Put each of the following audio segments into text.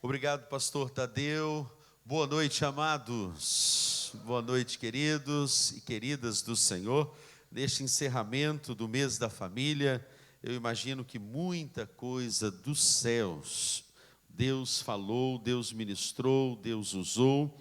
Obrigado, pastor Tadeu. Boa noite, amados. Boa noite, queridos e queridas do Senhor. Neste encerramento do mês da família, eu imagino que muita coisa dos céus Deus falou, Deus ministrou, Deus usou.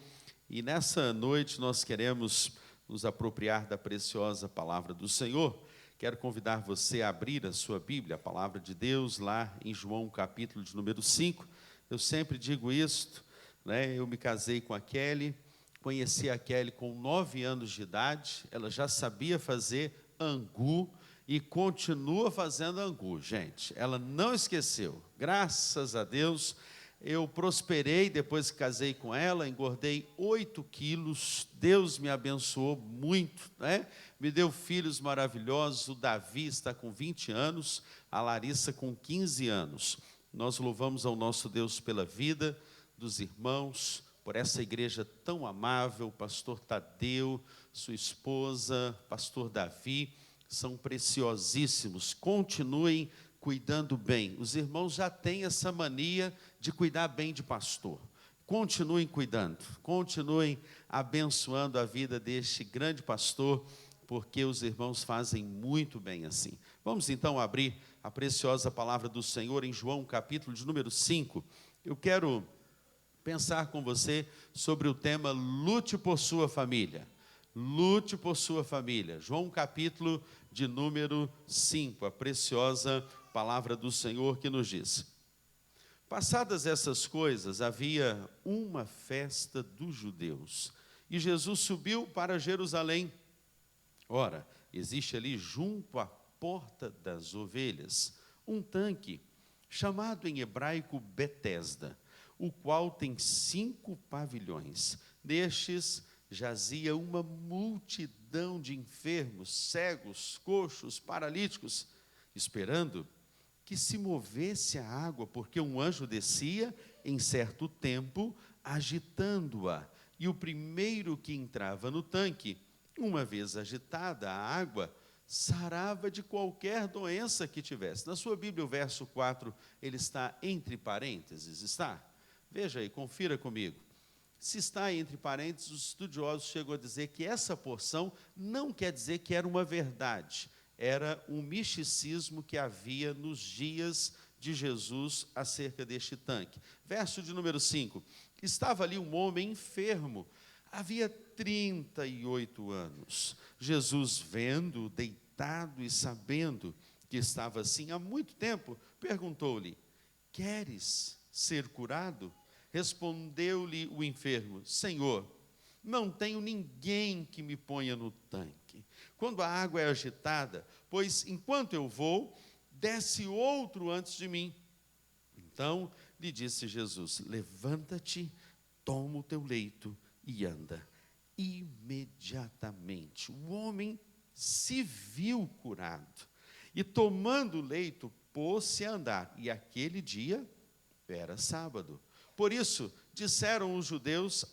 E nessa noite nós queremos nos apropriar da preciosa palavra do Senhor. Quero convidar você a abrir a sua Bíblia, a palavra de Deus, lá em João, capítulo de número 5. Eu sempre digo isto, né? Eu me casei com a Kelly, conheci a Kelly com 9 anos de idade, ela já sabia fazer angu e continua fazendo angu, gente. Ela não esqueceu, graças a Deus. Eu prosperei depois que casei com ela, engordei 8 quilos, Deus me abençoou muito, né? Me deu filhos maravilhosos, o Davi está com 20 anos, a Larissa com 15 anos. Nós louvamos ao nosso Deus pela vida dos irmãos, por essa igreja tão amável, pastor Tadeu, sua esposa, pastor Davi, são preciosíssimos, continuem cuidando bem. Os irmãos já têm essa mania de cuidar bem de pastor. Continuem cuidando, continuem abençoando a vida deste grande pastor, porque os irmãos fazem muito bem assim. Vamos então abrir a preciosa palavra do Senhor em João, capítulo de número 5. Eu quero pensar com você sobre o tema lute por sua família. Lute por sua família. João, capítulo de número 5, a preciosa palavra do Senhor que nos diz: passadas essas coisas, havia uma festa dos judeus, e Jesus subiu para Jerusalém. Ora, existe ali junto à porta das ovelhas um tanque, chamado em hebraico Betesda, o qual tem 5 pavilhões. Nestes jazia uma multidão de enfermos, cegos, coxos, paralíticos, esperando que se movesse a água, porque um anjo descia em certo tempo, agitando-a. E o primeiro que entrava no tanque, uma vez agitada a água, sarava de qualquer doença que tivesse. Na sua Bíblia, o verso 4, ele está entre parênteses, está? Veja aí, confira comigo. Se está entre parênteses, os estudiosos chegam a dizer que essa porção não quer dizer que era uma verdade, era um misticismo que havia nos dias de Jesus acerca deste tanque. Verso de número 5, estava ali um homem enfermo, havia 38 anos. Jesus, vendo-o deitado e sabendo que estava assim há muito tempo, perguntou-lhe: queres ser curado? Respondeu-lhe o enfermo: Senhor, não tenho ninguém que me ponha no tanque quando a água é agitada, pois enquanto eu vou, desce outro antes de mim. Então lhe disse Jesus: levanta-te, toma o teu leito e anda. Imediatamente o homem se viu curado, e tomando o leito, pôs-se a andar. E aquele dia era sábado. Por isso, disseram os judeus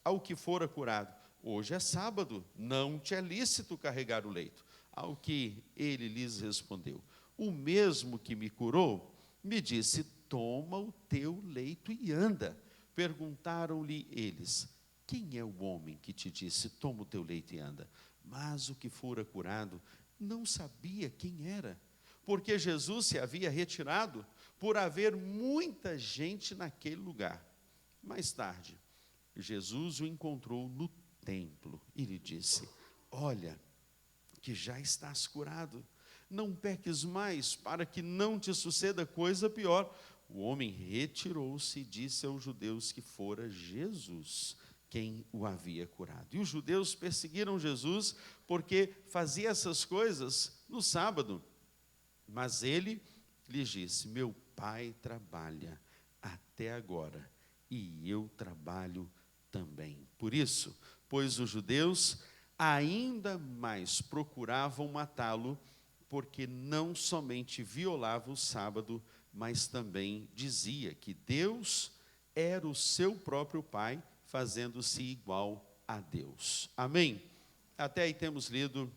ao que fora curado: hoje é sábado, não te é lícito carregar o leito. Ao que ele lhes respondeu: o mesmo que me curou, me disse: toma o teu leito e anda. Perguntaram-lhe eles: quem é o homem que te disse: toma o teu leito e anda? Mas o que fora curado não sabia quem era, porque Jesus se havia retirado, por haver muita gente naquele lugar. Mais tarde, Jesus o encontrou no templo e lhe disse: olha, que já estás curado, não peques mais, para que não te suceda coisa pior. O homem retirou-se e disse aos judeus que fora Jesus quem o havia curado. E os judeus perseguiram Jesus porque fazia essas coisas no sábado. Mas ele lhes disse: meu pai trabalha até agora e eu trabalho também. Por isso, pois os judeus ainda mais procuravam matá-lo, porque não somente violava o sábado, mas também dizia que Deus era o seu próprio Pai, fazendo-se igual a Deus. Amém? Até aí temos lido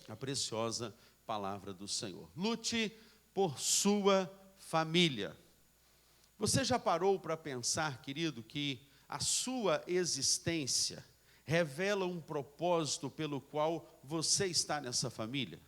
a preciosa palavra do Senhor. Lute por sua família. Você já parou para pensar, querido, que a sua existência revela um propósito pelo qual você está nessa família?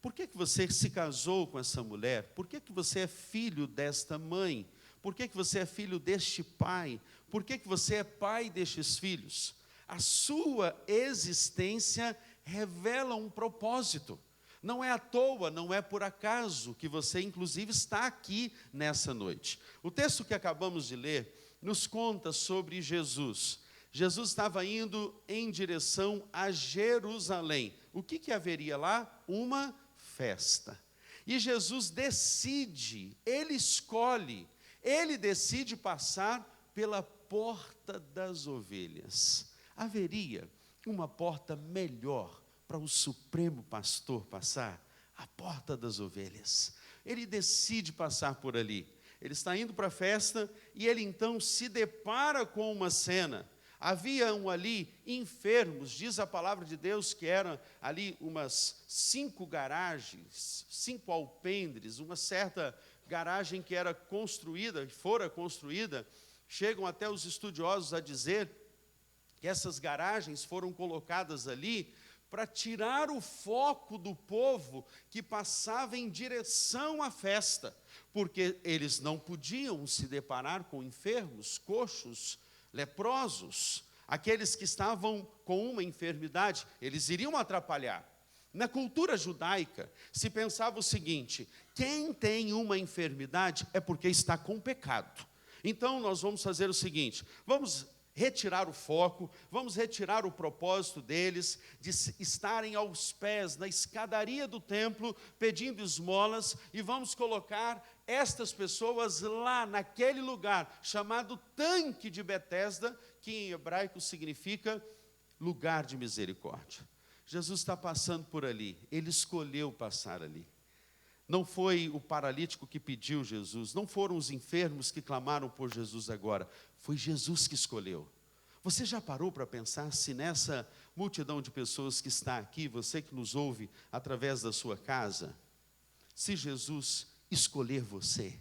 Por que você se casou com essa mulher? Por que você é filho desta mãe? Por que você é filho deste pai? Por que você é pai destes filhos? A sua existência revela um propósito. Não é à toa, não é por acaso que você, inclusive, está aqui nessa noite. O texto que acabamos de ler nos conta sobre Jesus. Jesus estava indo em direção a Jerusalém. O que haveria lá? Uma festa. E Jesus decide, ele escolhe, ele decide passar pela porta das ovelhas. Haveria uma porta melhor para o supremo pastor passar? A porta das ovelhas. Ele decide passar por ali. Ele está indo para a festa e ele então se depara com uma cena. Haviam ali enfermos, diz a palavra de Deus que eram ali umas 5 garagens, 5 alpendres, uma certa garagem que era construída, fora construída. Chegam até os estudiosos a dizer que essas garagens foram colocadas ali para tirar o foco do povo que passava em direção à festa, porque eles não podiam se deparar com enfermos, coxos, leprosos, aqueles que estavam com uma enfermidade, eles iriam atrapalhar. Na cultura judaica, se pensava o seguinte: quem tem uma enfermidade é porque está com pecado. Então nós vamos fazer o seguinte, vamos retirar o foco, vamos retirar o propósito deles, de estarem aos pés, na escadaria do templo, pedindo esmolas, e vamos colocar estas pessoas lá, naquele lugar, chamado tanque de Betesda, que em hebraico significa lugar de misericórdia. Jesus está passando por ali, ele escolheu passar ali. Não foi o paralítico que pediu Jesus, não foram os enfermos que clamaram por Jesus agora, foi Jesus que escolheu. Você já parou para pensar se nessa multidão de pessoas que está aqui, você que nos ouve através da sua casa, se Jesus escolher você?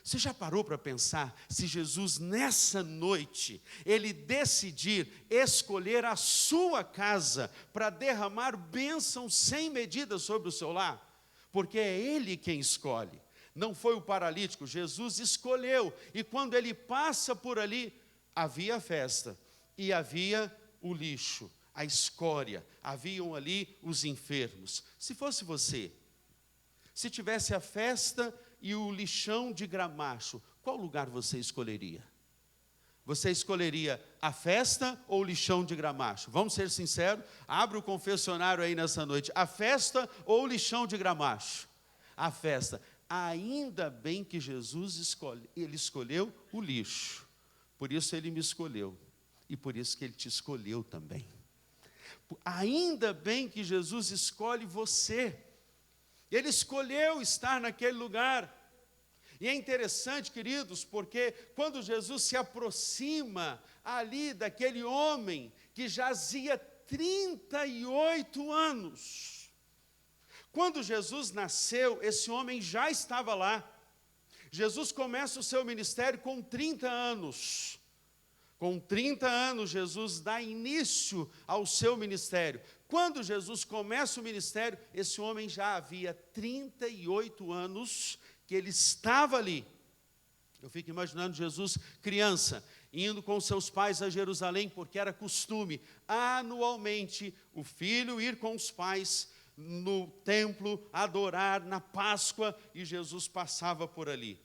Você já parou para pensar se Jesus nessa noite, ele decidir escolher a sua casa para derramar bênção sem medida sobre o seu lar? Porque é ele quem escolhe, não foi o paralítico, Jesus escolheu, e quando ele passa por ali, havia a festa, e havia o lixo, a escória, haviam ali os enfermos. Se fosse você, se tivesse a festa e o lixão de Gramacho, qual lugar você escolheria? Você escolheria a festa ou o lixão de Gramacho? Vamos ser sinceros, abre o confessionário aí nessa noite, a festa ou o lixão de Gramacho? A festa. Ainda bem que Jesus ele escolheu o lixo, por isso ele me escolheu, e por isso que ele te escolheu também. Ainda bem que Jesus escolhe você, ele escolheu estar naquele lugar. E é interessante, queridos, porque quando Jesus se aproxima ali daquele homem que jazia 38 anos, quando Jesus nasceu, esse homem já estava lá. Jesus começa o seu ministério com 30 anos. Com 30 anos, Jesus dá início ao seu ministério. Quando Jesus começa o ministério, esse homem já havia 38 anos que ele estava ali. Eu fico imaginando Jesus criança, indo com seus pais a Jerusalém, porque era costume, anualmente, o filho ir com os pais no templo, adorar na Páscoa, e Jesus passava por ali.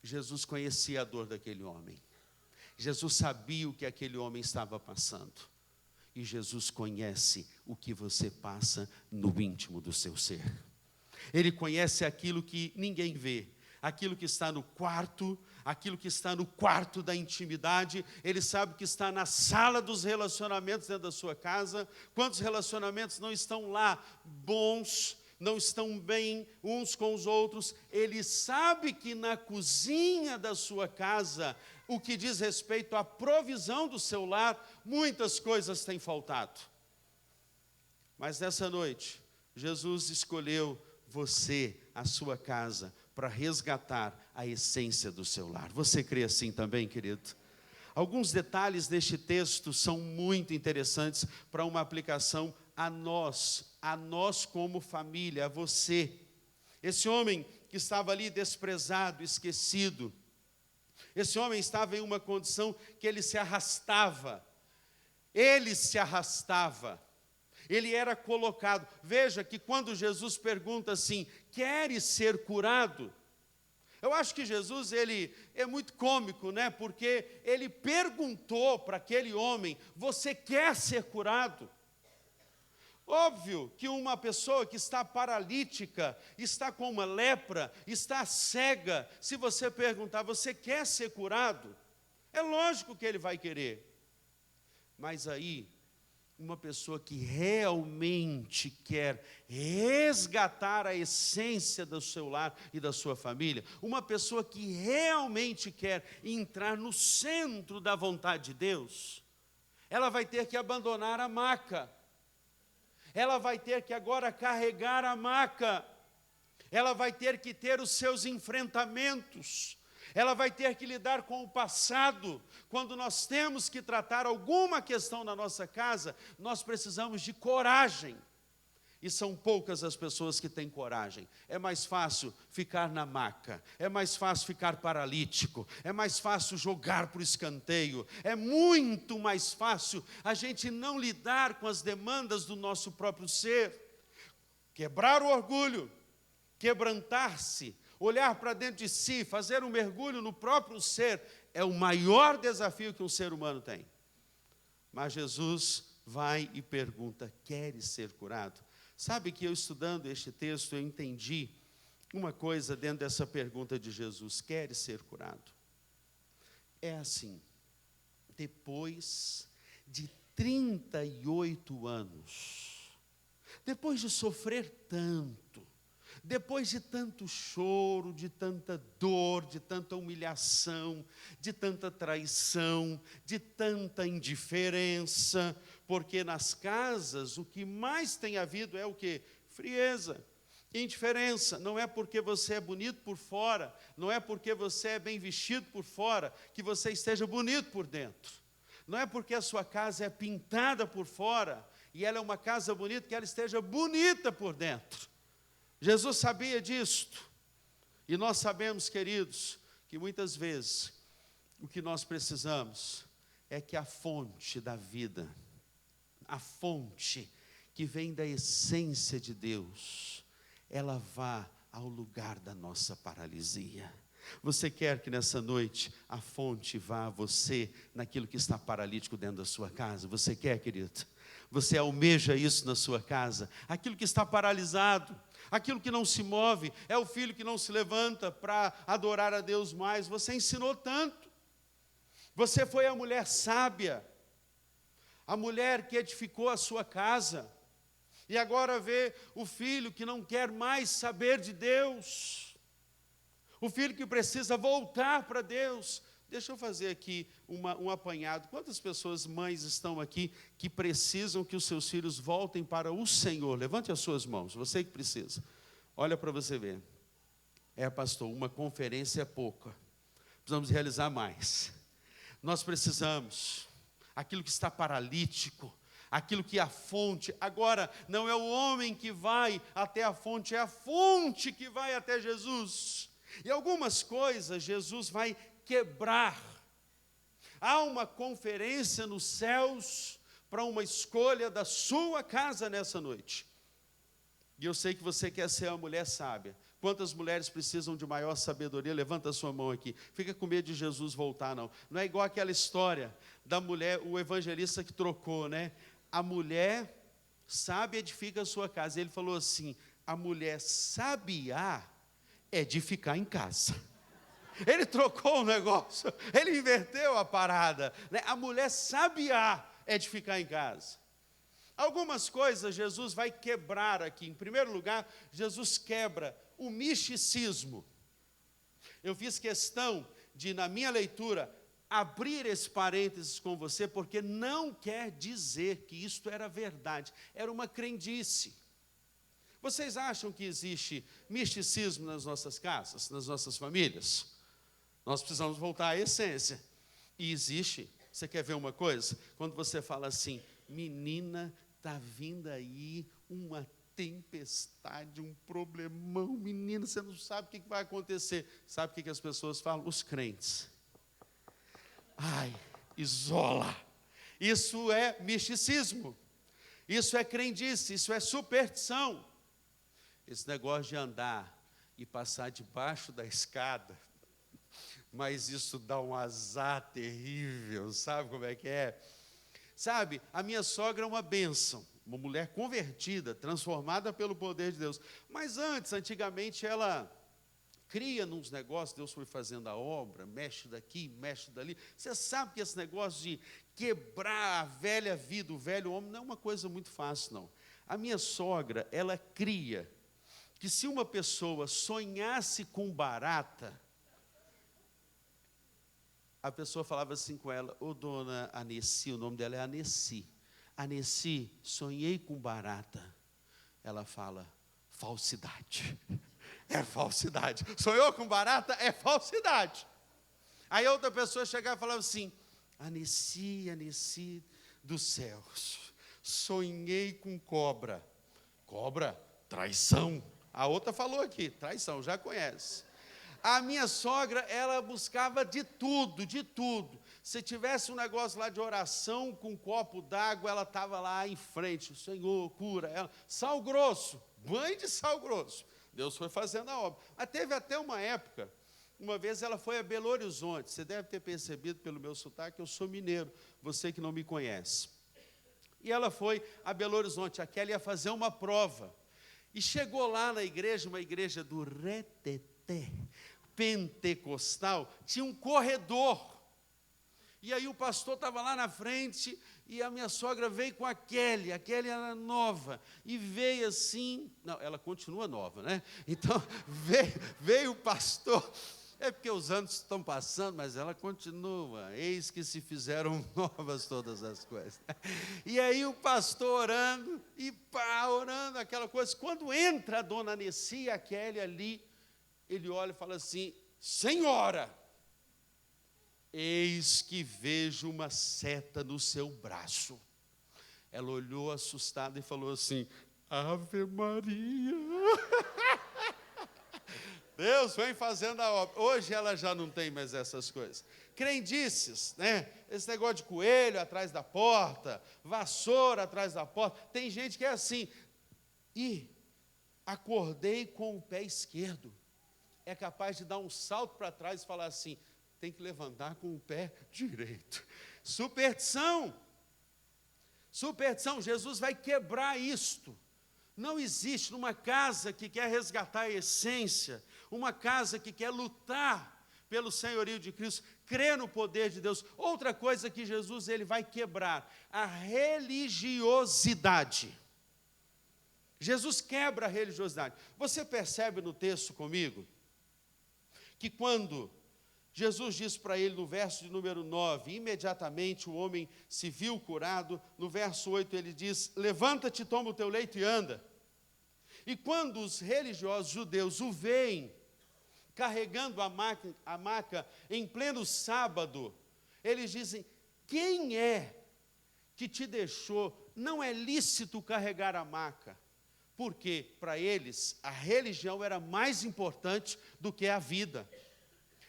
Jesus conhecia a dor daquele homem. Jesus sabia o que aquele homem estava passando. E Jesus conhece o que você passa no íntimo do seu ser. Ele conhece aquilo que ninguém vê, aquilo que está no quarto, aquilo que está no quarto da intimidade. Ele sabe o que está na sala dos relacionamentos dentro da sua casa. Quantos relacionamentos não estão lá bons, não estão bem uns com os outros? Ele sabe que na cozinha da sua casa, o que diz respeito à provisão do seu lar, muitas coisas têm faltado. Mas nessa noite, Jesus escolheu você, a sua casa, para resgatar a essência do seu lar. Você crê assim também, querido? Alguns detalhes deste texto são muito interessantes para uma aplicação a nós como família, a você. Esse homem que estava ali desprezado, esquecido, esse homem estava em uma condição que ele se arrastava, ele era colocado. Veja que quando Jesus pergunta assim, queres ser curado? Eu acho que Jesus, ele é muito cômico, né? Porque ele perguntou para aquele homem, você quer ser curado? Óbvio que uma pessoa que está paralítica, está com uma lepra, está cega, se você perguntar, você quer ser curado? É lógico que ele vai querer. Mas aí, uma pessoa que realmente quer resgatar a essência do seu lar e da sua família, uma pessoa que realmente quer entrar no centro da vontade de Deus, ela vai ter que abandonar a maca, ela vai ter que agora carregar a maca, ela vai ter que ter os seus enfrentamentos, ela vai ter que lidar com o passado. Quando nós temos que tratar alguma questão na nossa casa, nós precisamos de coragem. E são poucas as pessoas que têm coragem. É mais fácil ficar na maca, é mais fácil ficar paralítico, é mais fácil jogar para o escanteio, é muito mais fácil a gente não lidar com as demandas do nosso próprio ser, quebrar o orgulho, quebrantar-se, olhar para dentro de si, fazer um mergulho no próprio ser, é o maior desafio que um ser humano tem. Mas Jesus vai e pergunta, queres ser curado? Sabe que eu estudando este texto, eu entendi uma coisa dentro dessa pergunta de Jesus, queres ser curado? É assim, depois de 38 anos, depois de sofrer tanto, depois de tanto choro, de tanta dor, de tanta humilhação, de tanta traição, de tanta indiferença, porque nas casas o que mais tem havido é o quê? Frieza, indiferença. Não é porque você é bonito por fora, não é porque você é bem vestido por fora, que você esteja bonito por dentro. Não é porque a sua casa é pintada por fora, e ela é uma casa bonita, que ela esteja bonita por dentro. Jesus sabia disto, e nós sabemos, queridos, que muitas vezes o que nós precisamos é que a fonte da vida, a fonte que vem da essência de Deus, ela vá ao lugar da nossa paralisia. Você quer que nessa noite a fonte vá a você naquilo que está paralítico dentro da sua casa? Você quer, querido? Você almeja isso na sua casa? Aquilo que está paralisado, aquilo que não se move, é o filho que não se levanta para adorar a Deus mais. Você ensinou tanto. Você foi a mulher sábia, a mulher que edificou a sua casa, e agora vê o filho que não quer mais saber de Deus, o filho que precisa voltar para Deus. Deixa eu fazer aqui um apanhado. Quantas pessoas, mães, estão aqui que precisam que os seus filhos voltem para o Senhor? Levante as suas mãos, você que precisa. Olha para você ver. Pastor, uma conferência é pouca. Precisamos realizar mais. Nós precisamos, aquilo que está paralítico, aquilo que é a fonte. Agora, não é o homem que vai até a fonte, é a fonte que vai até Jesus. E algumas coisas Jesus vai quebrar. Há uma conferência nos céus para uma escolha da sua casa nessa noite. E eu sei que você quer ser uma mulher sábia. Quantas mulheres precisam de maior sabedoria? Levanta a sua mão aqui. Fica com medo de Jesus voltar, não. Não é igual aquela história da mulher, o evangelista que trocou, né? A mulher sábia edifica a sua casa. Ele falou assim, a mulher sabiá é de ficar em casa. Ele trocou o negócio, ele inverteu a parada, né? A mulher sabiá é de ficar em casa. Algumas coisas Jesus vai quebrar aqui. Em primeiro lugar, Jesus quebra o misticismo. Eu fiz questão de, na minha leitura, abrir esse parênteses com você, porque não quer dizer que isto era verdade, era uma crendice. Vocês acham que existe misticismo nas nossas casas, nas nossas famílias? Nós precisamos voltar à essência. E existe. Você quer ver uma coisa? Quando você fala assim, menina, está vindo aí uma tempestade, um problemão, menina, você não sabe o que vai acontecer. Sabe o que as pessoas falam? Os crentes. Ai, isola. Isso é misticismo. Isso é crendice, isso é superstição. Esse negócio de andar e passar debaixo da escada, mas isso dá um azar terrível, sabe como é que é? Sabe, a minha sogra é uma bênção, uma mulher convertida, transformada pelo poder de Deus. Mas antigamente, ela cria nos negócios, Deus foi fazendo a obra, mexe daqui, mexe dali. Você sabe que esse negócio de quebrar a velha vida, o velho homem, não é uma coisa muito fácil, não. A minha sogra, ela cria que se uma pessoa sonhasse com barata, a pessoa falava assim com ela, ô dona Anessi, o nome dela é Anessi. Anessi, sonhei com barata. Ela fala, falsidade. É falsidade. Sonhou com barata? É falsidade. Aí outra pessoa chegava e falava assim, Anessi dos céus, sonhei com cobra. Cobra? Traição. A outra falou aqui, traição, já conhece. A minha sogra, ela buscava de tudo, de tudo. Se tivesse um negócio lá de oração com um copo d'água, ela estava lá em frente. Senhor, cura ela. Sal grosso, banho de sal grosso. Deus foi fazendo a obra. Mas teve até uma época, uma vez ela foi a Belo Horizonte. Você deve ter percebido pelo meu sotaque, eu sou mineiro, você que não me conhece. E ela foi a Belo Horizonte, aquela ia fazer uma prova. E chegou lá na igreja, uma igreja do reteté, pentecostal, tinha um corredor. E aí o pastor estava lá na frente, e a minha sogra veio com a Kelly era nova, e veio assim, não, ela continua nova, né? Então, veio o pastor, é porque os anos estão passando, mas ela continua, eis que se fizeram novas todas as coisas. E aí o pastor orando, e pá, orando aquela coisa, quando entra a dona Anessi e a Kelly ali, ele olha e fala assim, senhora, eis que vejo uma seta no seu braço. Ela olhou assustada e falou assim, Ave Maria. Deus vem fazendo a obra. Hoje ela já não tem mais essas coisas. Crendices, né? Esse negócio de coelho atrás da porta, vassoura atrás da porta. Tem gente que é assim, e acordei com o pé esquerdo. É capaz de dar um salto para trás e falar assim, tem que levantar com o pé direito. Superstição. Superstição, Jesus vai quebrar isto. Não existe numa casa que quer resgatar a essência, uma casa que quer lutar pelo senhorio de Cristo, crer no poder de Deus. Outra coisa que Jesus ele vai quebrar, a religiosidade. Jesus quebra a religiosidade. Você percebe no texto comigo que quando Jesus diz para ele no verso de número 9, imediatamente o homem se viu curado. No verso 8 ele diz, levanta-te, toma o teu leito e anda. E quando os religiosos judeus o veem, carregando a maca em pleno sábado, eles dizem, quem é que te deixou? Não é lícito carregar a maca. Porque para eles a religião era mais importante do que a vida.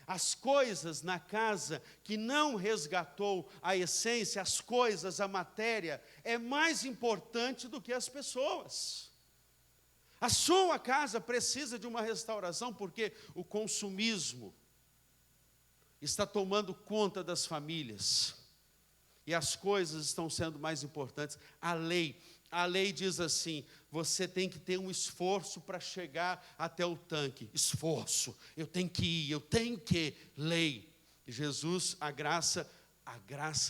As coisas na casa que não resgatou a essência, as coisas, a matéria, é mais importante do que as pessoas. A sua casa precisa de uma restauração, porque o consumismo está tomando conta das famílias. E as coisas estão sendo mais importantes. A lei diz assim, você tem que ter um esforço para chegar até o tanque. Esforço, eu tenho que ir, lei. Jesus, a graça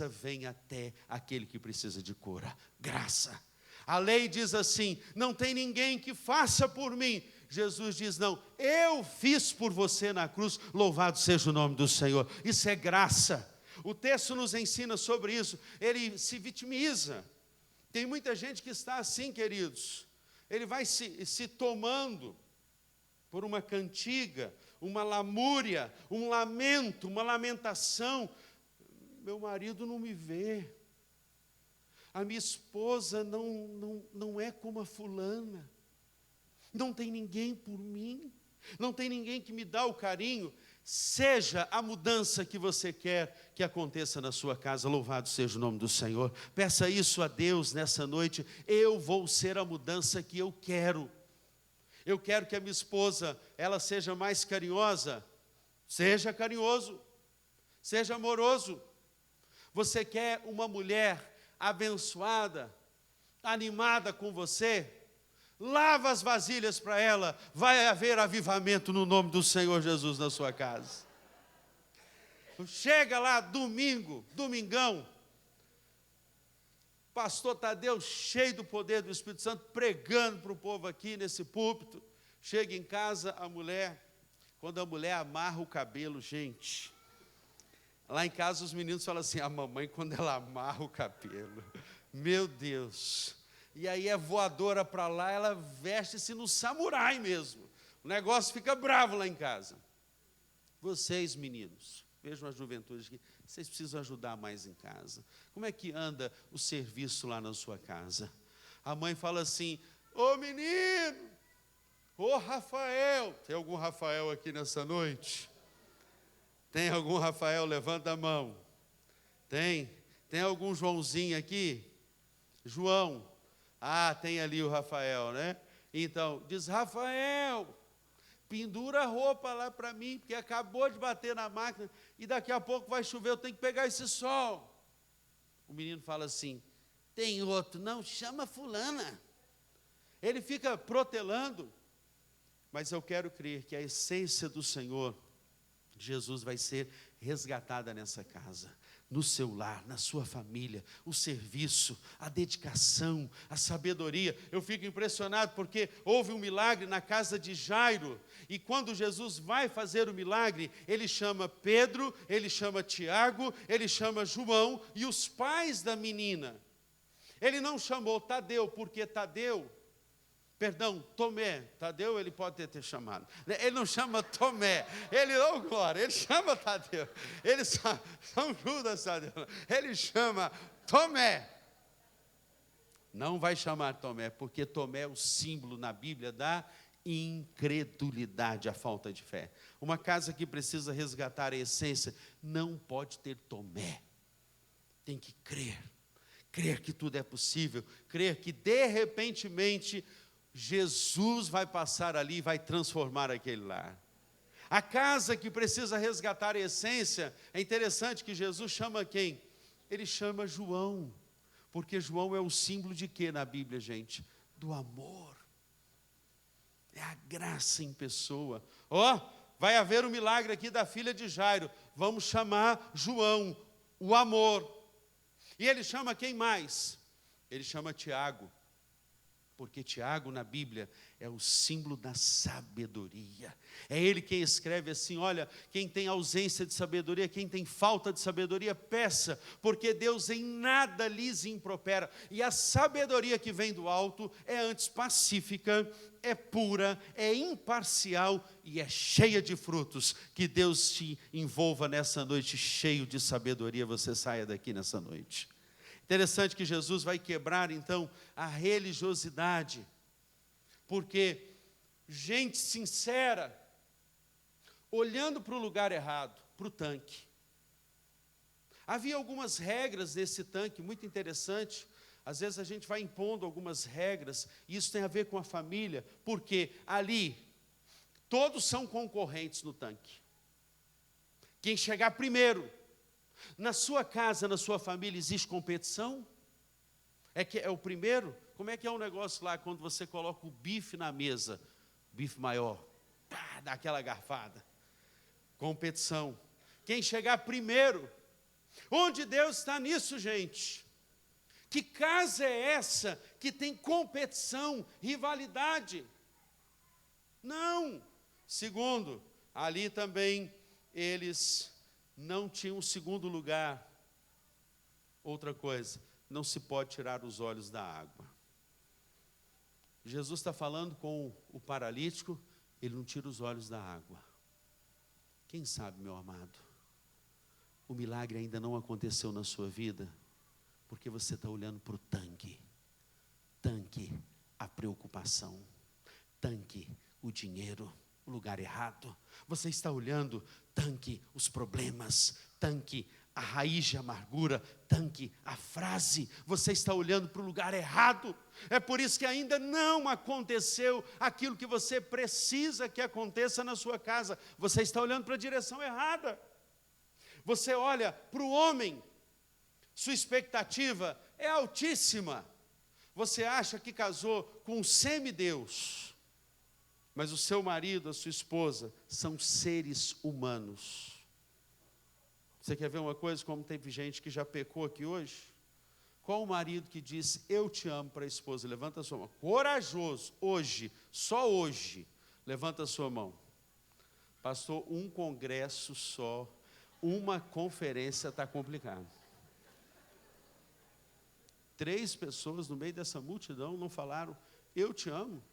vem até aquele que precisa de cura. Graça. A lei diz assim, não tem ninguém que faça por mim. Jesus diz, não, eu fiz por você na cruz, louvado seja o nome do Senhor. Isso é graça. O texto nos ensina sobre isso, ele se vitimiza. Tem muita gente que está assim, queridos, ele vai se tomando por uma cantiga, uma lamúria, um lamento, uma lamentação. Meu marido não me vê, a minha esposa não é como a fulana, não tem ninguém por mim, não tem ninguém que me dá o carinho. Seja a mudança que você quer que aconteça na sua casa, louvado seja o nome do Senhor. Peça isso a Deus nessa noite: eu vou ser a mudança que eu quero. Eu quero que a minha esposa, ela seja mais carinhosa. Seja carinhoso, seja amoroso. Você quer uma mulher abençoada, animada com você? Lava as vasilhas para ela, vai haver avivamento no nome do Senhor Jesus na sua casa. Chega lá domingão, pastor Tadeu, cheio do poder do Espírito Santo, pregando para o povo aqui nesse púlpito. Chega em casa, quando a mulher amarra o cabelo, gente, lá em casa os meninos falam assim: a mamãe quando ela amarra o cabelo, meu Deus, e aí é voadora para lá, ela veste-se no samurai mesmo, o negócio fica bravo lá em casa. Vocês meninos, vejam a juventude aqui, vocês precisam ajudar mais em casa. Como é que anda o serviço lá na sua casa? A mãe fala assim: ô menino, ô Rafael, tem algum Rafael aqui nessa noite? Tem algum Rafael? Levanta a mão. Tem algum Joãozinho aqui? João. Ah, tem ali o Rafael, né? Então, diz: Rafael, pendura a roupa lá para mim, porque acabou de bater na máquina e daqui a pouco vai chover, eu tenho que pegar esse sol. O menino fala assim: tem outro, não, chama fulana. Ele fica protelando, mas eu quero crer que a essência do Senhor Jesus vai ser resgatada nessa casa, no seu lar, na sua família, o serviço, a dedicação, a sabedoria. Eu fico impressionado porque houve um milagre na casa de Jairo, e quando Jesus vai fazer o milagre, ele chama Pedro, ele chama Tiago, ele chama João e os pais da menina. Ele não chamou Tadeu, porque Tomé, Tadeu ele pode ter chamado, ele não chama Tomé, ele chama Tadeu, ele São Judas Tadeu, ele chama Tomé. Não vai chamar Tomé, porque Tomé é o símbolo na Bíblia da incredulidade, a falta de fé. Uma casa que precisa resgatar a essência não pode ter Tomé, tem que crer que tudo é possível, crer que de repentemente Jesus vai passar ali e vai transformar aquele lar. A casa que precisa resgatar a essência, é interessante que Jesus chama quem? Ele chama João, porque João é o símbolo de quê na Bíblia, gente? Do amor. É a graça em pessoa. Vai haver um milagre aqui da filha de Jairo, vamos chamar João, o amor. E ele chama quem mais? Ele chama Tiago. Porque Tiago na Bíblia é o símbolo da sabedoria. É ele quem escreve assim: olha, quem tem ausência de sabedoria, quem tem falta de sabedoria, peça, porque Deus em nada lhes impropera. E a sabedoria que vem do alto é antes pacífica, é pura, é imparcial e é cheia de frutos. Que Deus te envolva nessa noite cheio de sabedoria, você saia daqui nessa noite. Interessante que Jesus vai quebrar então a religiosidade, porque gente sincera, olhando para o lugar errado, para o tanque. Havia algumas regras nesse tanque, muito interessante. Às vezes a gente vai impondo algumas regras, e isso tem a ver com a família, porque ali, todos são concorrentes no tanque. Quem chegar primeiro. Na sua casa, na sua família, existe competição? É o primeiro? Como é que é o negócio lá, quando você coloca o bife na mesa, bife maior, dá aquela garfada? Competição. Quem chegar primeiro? Onde Deus está nisso, gente? Que casa é essa que tem competição, rivalidade? Não. Segundo, ali também eles não tinham um segundo lugar. Outra coisa, não se pode tirar os olhos da água. Jesus está falando com o paralítico, ele não tira os olhos da água. Quem sabe, meu amado, o milagre ainda não aconteceu na sua vida, porque você está olhando para o tanque, a preocupação, o dinheiro, o lugar errado. Você está olhando, os problemas, a raiz de amargura, a frase. Você está olhando para o lugar errado. É por isso que ainda não aconteceu aquilo que você precisa que aconteça na sua casa. Você está olhando para a direção errada. Você olha para o homem, sua expectativa é altíssima. Você acha que casou com um semideus, mas o seu marido, a sua esposa, são seres humanos. Você quer ver uma coisa, como teve gente que já pecou aqui hoje? Qual o marido que disse, eu te amo para a esposa? Levanta a sua mão. Corajoso, hoje, só hoje, levanta a sua mão. Pastor, um congresso só, uma conferência está complicado. 3 pessoas no meio dessa multidão não falaram, eu te amo.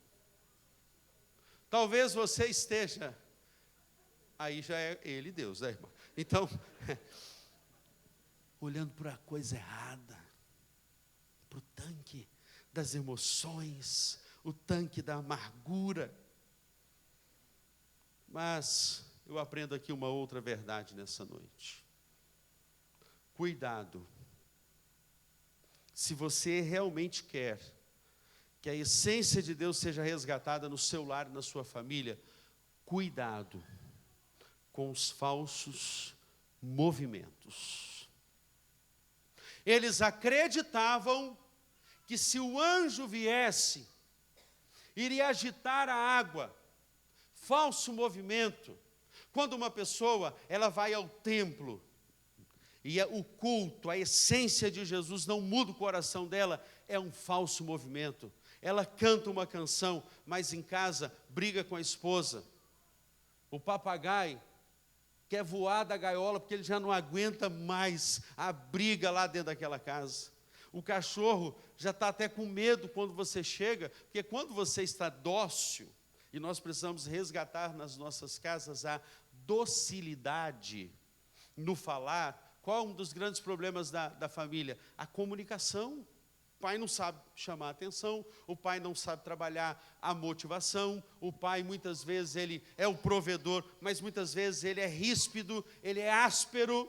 Talvez você esteja, aí já é ele Deus, né, irmão? Então, olhando para a coisa errada, para o tanque das emoções, o tanque da amargura. Mas eu aprendo aqui uma outra verdade nessa noite. Cuidado. Se você realmente quer que a essência de Deus seja resgatada no seu lar e na sua família, cuidado com os falsos movimentos. Eles acreditavam que se o anjo viesse, iria agitar a água. Falso movimento. Quando uma pessoa, ela vai ao templo, e o culto, a essência de Jesus não muda o coração dela, é um falso movimento. Ela canta uma canção, mas em casa briga com a esposa. O papagaio quer voar da gaiola porque ele já não aguenta mais a briga lá dentro daquela casa. O cachorro já está até com medo quando você chega, porque quando você está dócil, e nós precisamos resgatar nas nossas casas a docilidade no falar. Qual é um dos grandes problemas da família? A comunicação. O pai não sabe chamar a atenção, o pai não sabe trabalhar a motivação, o pai muitas vezes ele é o provedor, mas muitas vezes ele é ríspido, ele é áspero.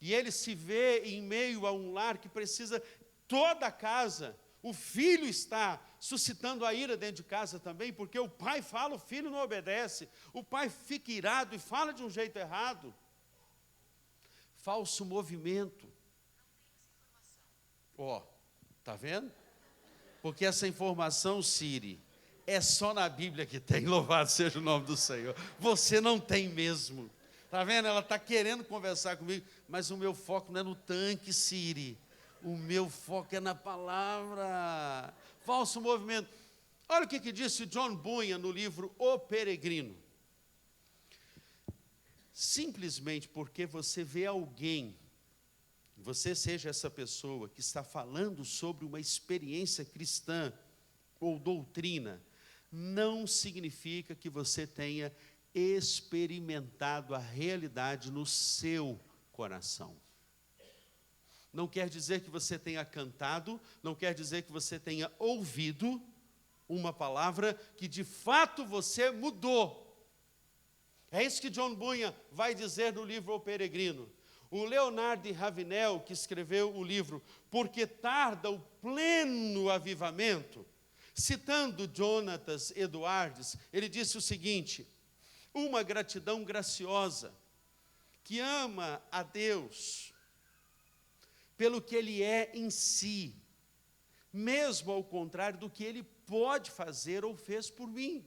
E ele se vê em meio a um lar que precisa, toda a casa, o filho está suscitando a ira dentro de casa também, porque o pai fala, o filho não obedece, o pai fica irado e fala de um jeito errado. Falso movimento. Ó, tá vendo? Porque essa informação, Siri, é só na Bíblia que tem, louvado seja o nome do Senhor. Você não tem mesmo. Tá vendo? Ela está querendo conversar comigo, mas o meu foco não é no tanque, Siri. O meu foco é na palavra. Falso movimento. Olha o que disse John Bunyan no livro O Peregrino. Simplesmente porque você vê alguém, você seja essa pessoa que está falando sobre uma experiência cristã ou doutrina, não significa que você tenha experimentado a realidade no seu coração. Não quer dizer que você tenha cantado, não quer dizer que você tenha ouvido uma palavra que de fato você mudou. É isso que John Bunyan vai dizer no livro O Peregrino. O Leonard de Ravenel, que escreveu o livro Porque Tarda o Pleno Avivamento, citando Jonatas Edwards, ele disse o seguinte: uma gratidão graciosa, que ama a Deus pelo que Ele é em si, mesmo ao contrário do que Ele pode fazer ou fez por mim.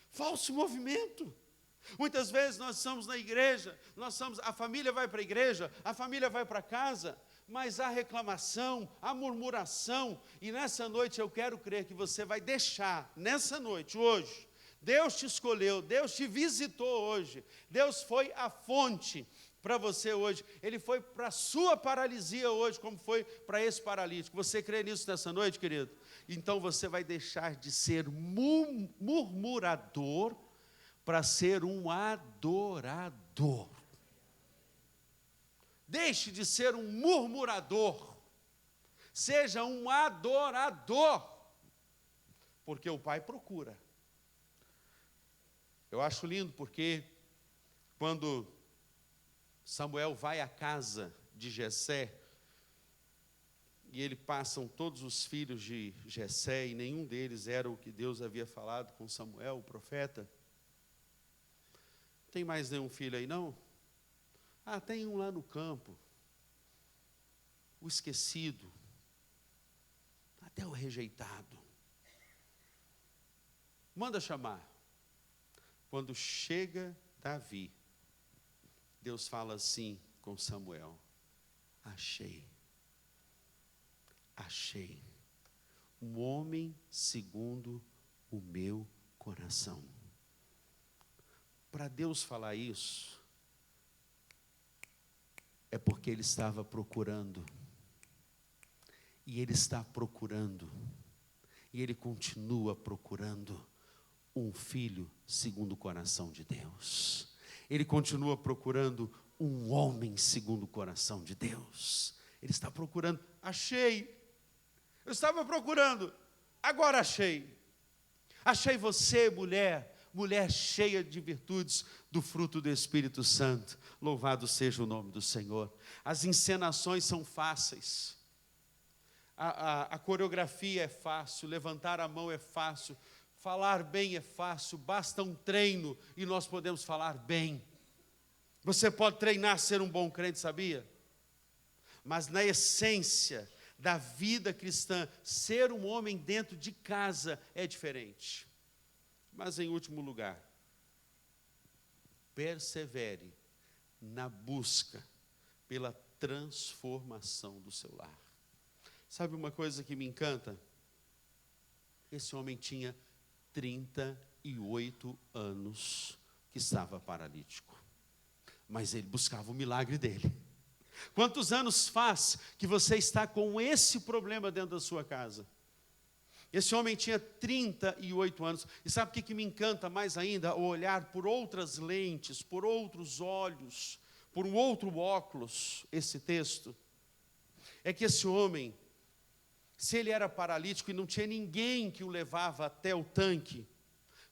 Falso movimento. Muitas vezes nós estamos na igreja, a família vai para a igreja, a família vai para casa, mas há reclamação, há murmuração, e nessa noite eu quero crer que você vai deixar, nessa noite, hoje, Deus te escolheu, Deus te visitou hoje, Deus foi a fonte para você hoje, Ele foi para a sua paralisia hoje, como foi para esse paralítico. Você crê nisso nessa noite, querido? Então você vai deixar de ser murmurador para ser um adorador. Deixe de ser um murmurador, seja um adorador, porque o Pai procura. Eu acho lindo porque quando Samuel vai à casa de Jessé, e ele passam todos os filhos de Jessé, e nenhum deles era o que Deus havia falado com Samuel, o profeta. Tem mais nenhum filho aí, não? Ah, tem um lá no campo, o esquecido, até o rejeitado. Manda chamar. Quando chega Davi, Deus fala assim com Samuel: achei um homem segundo o meu coração. Para Deus falar isso, é porque Ele estava procurando, e Ele está procurando, e Ele continua procurando um filho segundo o coração de Deus. Ele continua procurando um homem segundo o coração de Deus. Ele está procurando, achei. Eu estava procurando, agora achei. Achei você, mulher cheia de virtudes do fruto do Espírito Santo. Louvado seja o nome do Senhor. As encenações são fáceis. A coreografia é fácil, levantar a mão é fácil, falar bem é fácil, basta um treino e nós podemos falar bem. Você pode treinar a ser um bom crente, sabia? Mas na essência da vida cristã, ser um homem dentro de casa é diferente. Mas em último lugar, persevere na busca pela transformação do seu lar. Sabe uma coisa que me encanta? Esse homem tinha 38 anos que estava paralítico, mas ele buscava o milagre dele. Quantos anos faz que você está com esse problema dentro da sua casa? Esse homem tinha 38 anos, e sabe o que me encanta mais ainda? O olhar por outras lentes, por outros olhos, por um outro óculos, esse texto, é que esse homem, se ele era paralítico e não tinha ninguém que o levava até o tanque,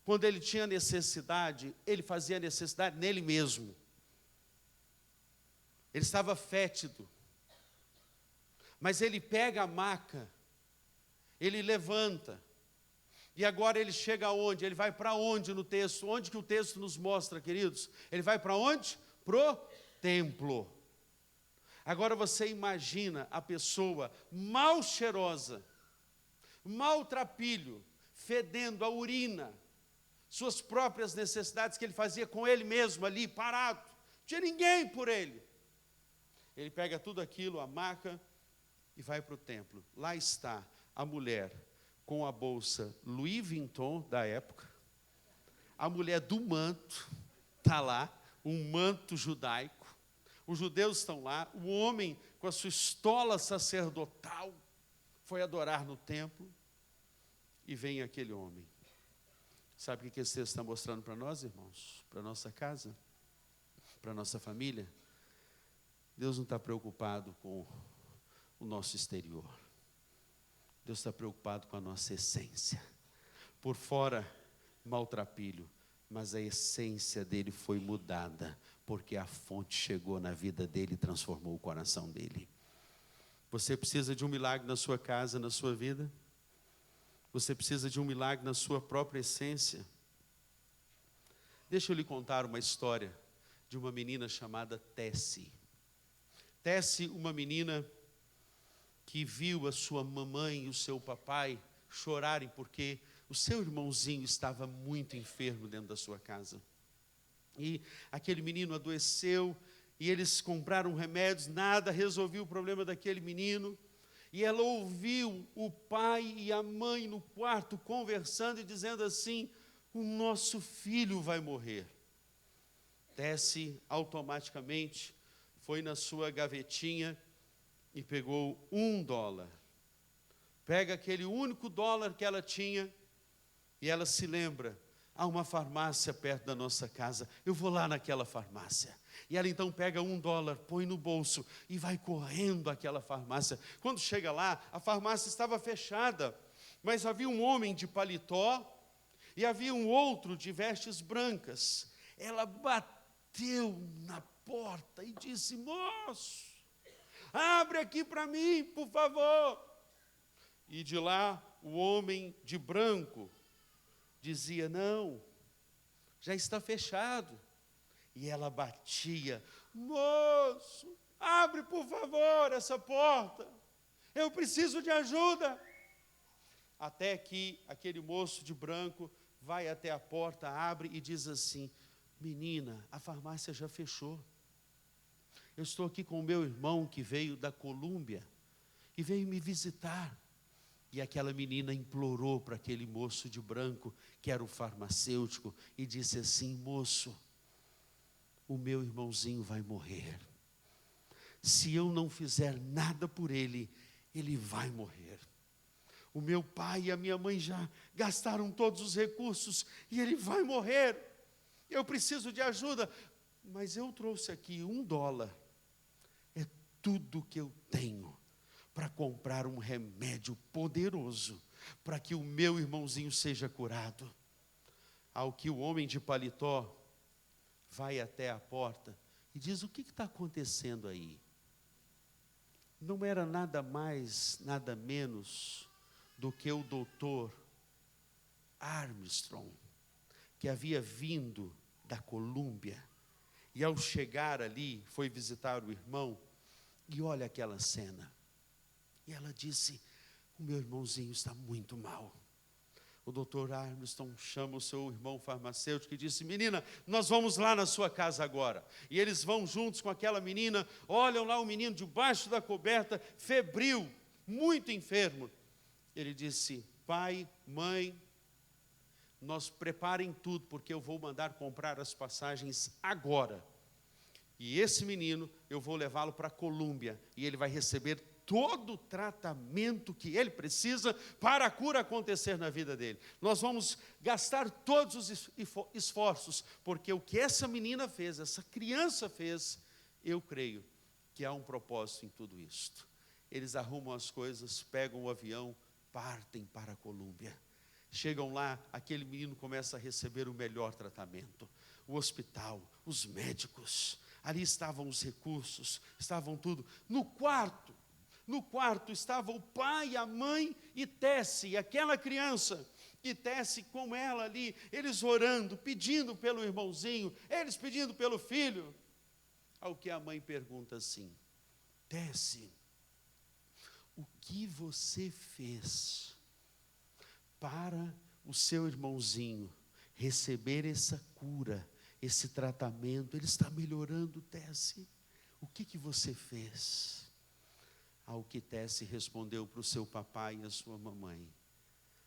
quando ele tinha necessidade, ele fazia necessidade nele mesmo. Ele estava fétido, mas ele pega a maca, ele levanta, e agora ele chega aonde? Ele vai para onde no texto? Onde que o texto nos mostra, queridos? Ele vai para onde? Pro templo. Agora você imagina a pessoa mal cheirosa, maltrapilho, fedendo a urina, suas próprias necessidades que ele fazia com ele mesmo ali, parado, não tinha ninguém por ele. Ele pega tudo aquilo, a maca, e vai para o templo. Lá está a mulher com a bolsa Louis Vuitton da época, a mulher do manto, está lá, um manto judaico, os judeus estão lá, o homem com a sua estola sacerdotal, foi adorar no templo, e vem aquele homem. Sabe o que esse texto está mostrando para nós, irmãos? Para a nossa casa, para a nossa família? Deus não está preocupado com o nosso exterior. Deus está preocupado com a nossa essência. Por fora, maltrapilho, mas a essência dele foi mudada, porque a fonte chegou na vida dele e transformou o coração dele. Você precisa de um milagre na sua casa, na sua vida? Você precisa de um milagre na sua própria essência? Deixa eu lhe contar uma história de uma menina chamada Tessie. Tessie, uma menina que viu a sua mamãe e o seu papai chorarem porque o seu irmãozinho estava muito enfermo dentro da sua casa. E aquele menino adoeceu, e eles compraram remédios, nada resolvia o problema daquele menino. E ela ouviu o pai e a mãe no quarto conversando e dizendo assim: o nosso filho vai morrer. Desce automaticamente, foi na sua gavetinha e pegou $1. Pega aquele único dólar que ela tinha e ela se lembra, há uma farmácia perto da nossa casa, eu vou lá naquela farmácia. E ela então pega $1, põe no bolso e vai correndo àquela farmácia. Quando chega lá, a farmácia estava fechada, mas havia um homem de paletó e havia um outro de vestes brancas. Ela bateu na porta e disse: moço, abre aqui para mim, por favor. E de lá, o homem de branco dizia: não, já está fechado. E ela batia: moço, abre por favor essa porta, eu preciso de ajuda. Até que aquele moço de branco vai até a porta, abre e diz assim: menina, a farmácia já fechou. Eu estou aqui com o meu irmão que veio da Colômbia e veio me visitar. E aquela menina implorou para aquele moço de branco, que era o farmacêutico, e disse assim: moço, o meu irmãozinho vai morrer. Se eu não fizer nada por ele, ele vai morrer. O meu pai e a minha mãe já gastaram todos os recursos e ele vai morrer. Eu preciso de ajuda, mas eu trouxe aqui $1. É tudo que eu tenho para comprar um remédio poderoso para que o meu irmãozinho seja curado. Ao que o homem de paletó vai até a porta e diz: o que está acontecendo aí? Não era nada mais, nada menos do que o doutor Armstrong, que havia vindo da Colômbia, e ao chegar ali, foi visitar o irmão, e olha aquela cena, e ela disse: o meu irmãozinho está muito mal. O doutor Armstrong chama o seu irmão farmacêutico e disse: menina, nós vamos lá na sua casa agora. E eles vão juntos com aquela menina, olham lá o menino debaixo da coberta, febril, muito enfermo. Ele disse: pai, mãe, nós preparem tudo, porque eu vou mandar comprar as passagens agora. E esse menino, eu vou levá-lo para a Colômbia, e ele vai receber todo o tratamento que ele precisa para a cura acontecer na vida dele. Nós vamos gastar todos os esforços, porque o que essa menina fez, essa criança fez, eu creio que há um propósito em tudo isto. Eles arrumam as coisas, pegam o avião, partem para a Colômbia. Chegam lá, aquele menino começa a receber o melhor tratamento. O hospital, os médicos, ali estavam os recursos, estavam tudo. No quarto estava o pai, a mãe e Tessie, aquela criança. E Tessie com ela ali, eles orando, pedindo pelo irmãozinho, eles pedindo pelo filho. Ao que a mãe pergunta assim: Tessie, o que você fez para o seu irmãozinho receber essa cura, esse tratamento? Ele está melhorando, Tessie. O que você fez? Ao que Tessie respondeu para o seu papai e a sua mamãe: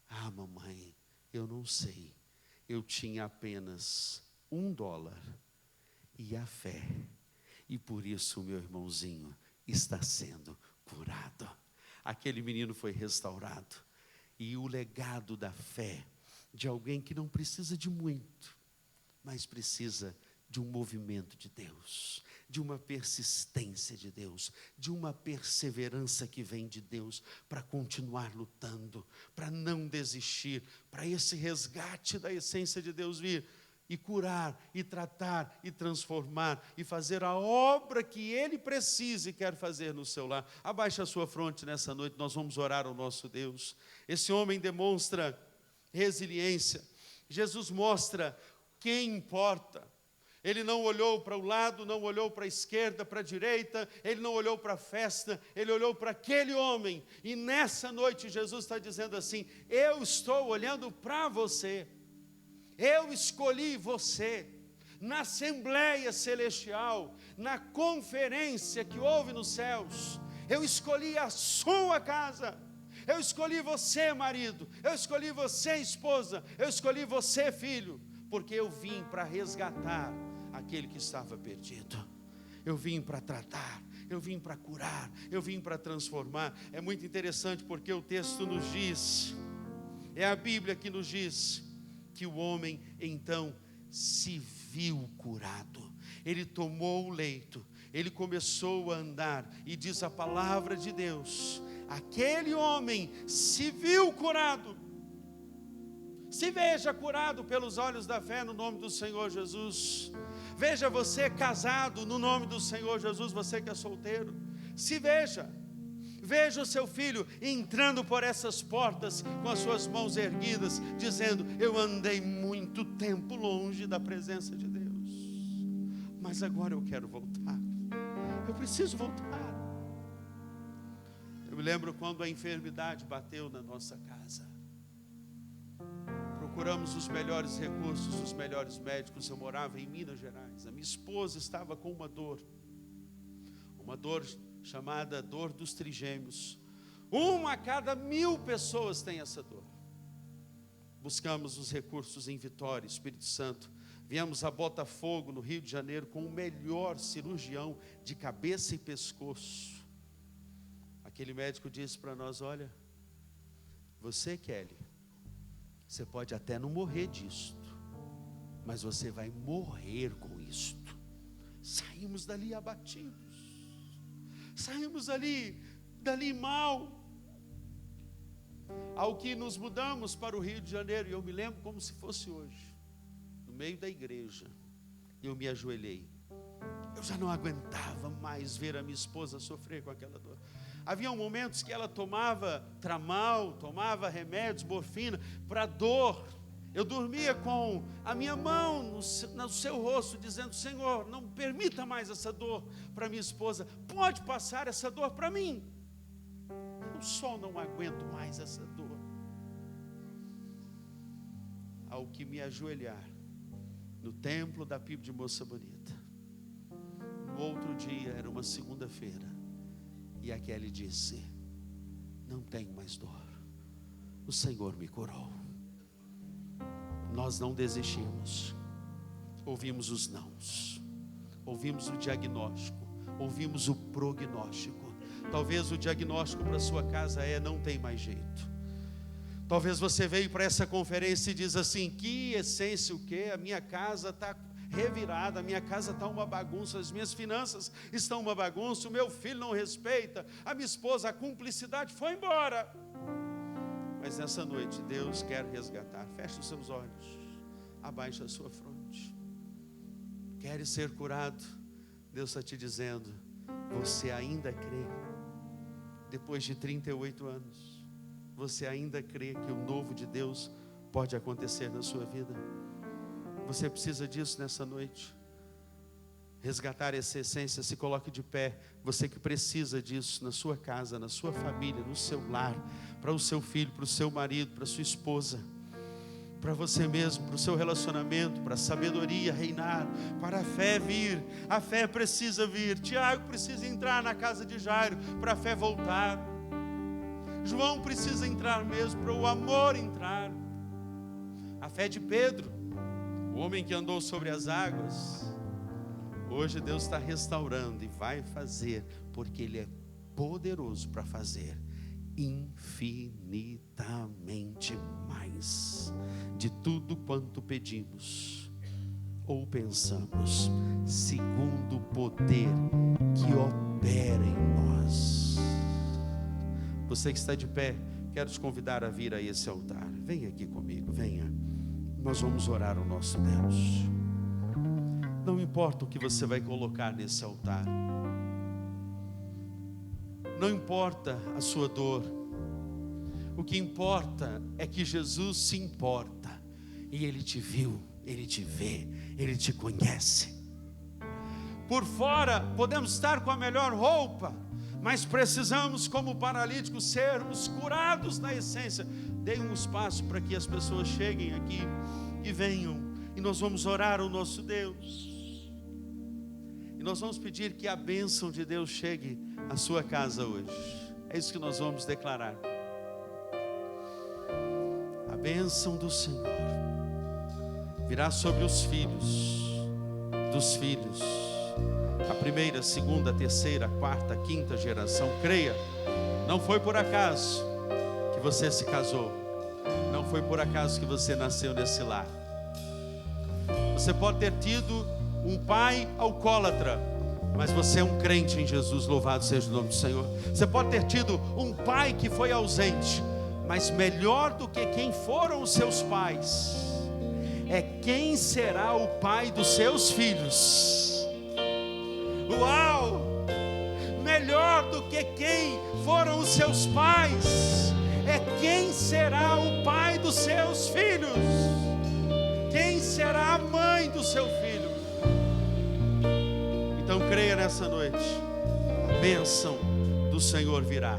ah, mamãe, eu não sei, eu tinha apenas $1 e a fé, e por isso o meu irmãozinho está sendo curado. Aquele menino foi restaurado, e o legado da fé de alguém que não precisa de muito, mas precisa de um movimento de Deus, de uma persistência de Deus, de uma perseverança que vem de Deus, para continuar lutando, para não desistir, para esse resgate da essência de Deus vir e curar, e tratar, e transformar, e fazer a obra que Ele precisa e quer fazer no seu lar. Abaixe a sua fronte nessa noite, nós vamos orar ao nosso Deus. Esse homem demonstra resiliência. Jesus mostra quem importa. Ele não olhou para o lado, não olhou para a esquerda, para a direita, ele não olhou para a festa, ele olhou para aquele homem. E nessa noite Jesus está dizendo assim: eu estou olhando para você, eu escolhi você, na Assembleia Celestial, na conferência que houve nos céus, eu escolhi a sua casa, Eu escolhi você, marido. Eu escolhi você, esposa. Eu escolhi você, filho. Porque eu vim para resgatar aquele que estava perdido. Eu vim para tratar. Eu vim para curar. Eu vim para transformar. É muito interessante porque o texto nos diz, é a Bíblia que nos diz, que o homem então se viu curado. Ele tomou o leito, ele começou a andar, e diz a palavra de Deus, aquele homem se viu curado. Se veja curado pelos olhos da fé no nome do Senhor Jesus. Veja você casado no nome do Senhor Jesus, você que é solteiro. Se veja. Veja o seu filho entrando por essas portas com as suas mãos erguidas, dizendo: eu andei muito tempo longe da presença de Deus, mas agora eu quero voltar. Eu preciso voltar. Eu me lembro quando a enfermidade bateu na nossa casa. Procuramos os melhores recursos, os melhores médicos. Eu morava em Minas Gerais. A minha esposa estava com uma dor chamada dor dos trigêmeos. 1 a cada 1000 pessoas tem essa dor. Buscamos os recursos em Vitória, Espírito Santo. Viemos a Botafogo, no Rio de Janeiro, com o melhor cirurgião de cabeça e pescoço. Aquele médico disse para nós: olha, você, Kelly, você pode até não morrer disto, mas você vai morrer com isto. Saímos dali abatidos. Saímos dali mal. Ao que nos mudamos para o Rio de Janeiro, e eu me lembro como se fosse hoje, no meio da igreja, eu me ajoelhei. Eu já não aguentava mais ver a minha esposa sofrer com aquela dor. Havia momentos que ela tomava Tramal, tomava remédios, morfina, para dor. Eu dormia com a minha mão no seu rosto, dizendo: Senhor, não permita mais essa dor para minha esposa. Pode passar essa dor para mim. Eu só não aguento mais essa dor. Ao que me ajoelhar no templo da PIB de Moça Bonita. No outro dia, era uma segunda-feira, e a Kelly disse: não tenho mais dor. O Senhor me curou. Nós não desistimos. Ouvimos os nãos, ouvimos o diagnóstico, ouvimos o prognóstico. Talvez o diagnóstico para sua casa é: não tem mais jeito. Talvez você veio para essa conferência e diz assim: que essência o quê? A minha casa está revirada, a minha casa está uma bagunça, as minhas finanças estão uma bagunça, o meu filho não respeita, a minha esposa, a cumplicidade foi embora. Mas nessa noite Deus quer resgatar. Feche os seus olhos, abaixe a sua fronte. Queres ser curado? Deus está te dizendo: você ainda crê? Depois de 38 anos, você ainda crê que o novo de Deus pode acontecer na sua vida? Você precisa disso nessa noite. Resgatar essa essência. Se coloque de pé. Você que precisa disso na sua casa, na sua família, no seu lar, para o seu filho, para o seu marido, para a sua esposa, para você mesmo, para o seu relacionamento, para a sabedoria reinar, para a fé vir. A fé precisa vir. Tiago precisa entrar na casa de Jairo para a fé voltar. João precisa entrar mesmo para o amor entrar. A fé de Pedro, o homem que andou sobre as águas, hoje Deus está restaurando e vai fazer, porque Ele é poderoso para fazer infinitamente mais de tudo quanto pedimos ou pensamos, segundo o poder que opera em nós. Você que está de pé, quero te convidar a vir a esse altar. Venha aqui comigo, venha. Nós vamos orar ao nosso Deus. Não importa o que você vai colocar nesse altar, não importa a sua dor, o que importa é que Jesus se importa, e Ele te viu, Ele te vê, Ele te conhece. Por fora podemos estar com a melhor roupa, mas precisamos, como paralíticos, sermos curados na essência. Dê um espaço para que as pessoas cheguem aqui e venham, e nós vamos orar ao nosso Deus. E nós vamos pedir que a bênção de Deus chegue à sua casa hoje. É isso que nós vamos declarar. bênção do Senhor virá sobre os filhos dos filhos, a primeira, segunda, terceira, quarta, quinta geração. Creia, não foi por acaso que você se casou, não foi por acaso que você nasceu nesse lar. Você pode ter tido um pai alcoólatra, mas você é um crente em Jesus, louvado seja o nome do Senhor. Você pode ter tido um pai que foi ausente, mas melhor do que quem foram os seus pais é quem será o pai dos seus filhos. Uau! Melhor do que quem foram os seus pais é quem será o pai dos seus filhos, quem será a mãe do seu filho. Então creia nessa noite, a bênção do Senhor virá.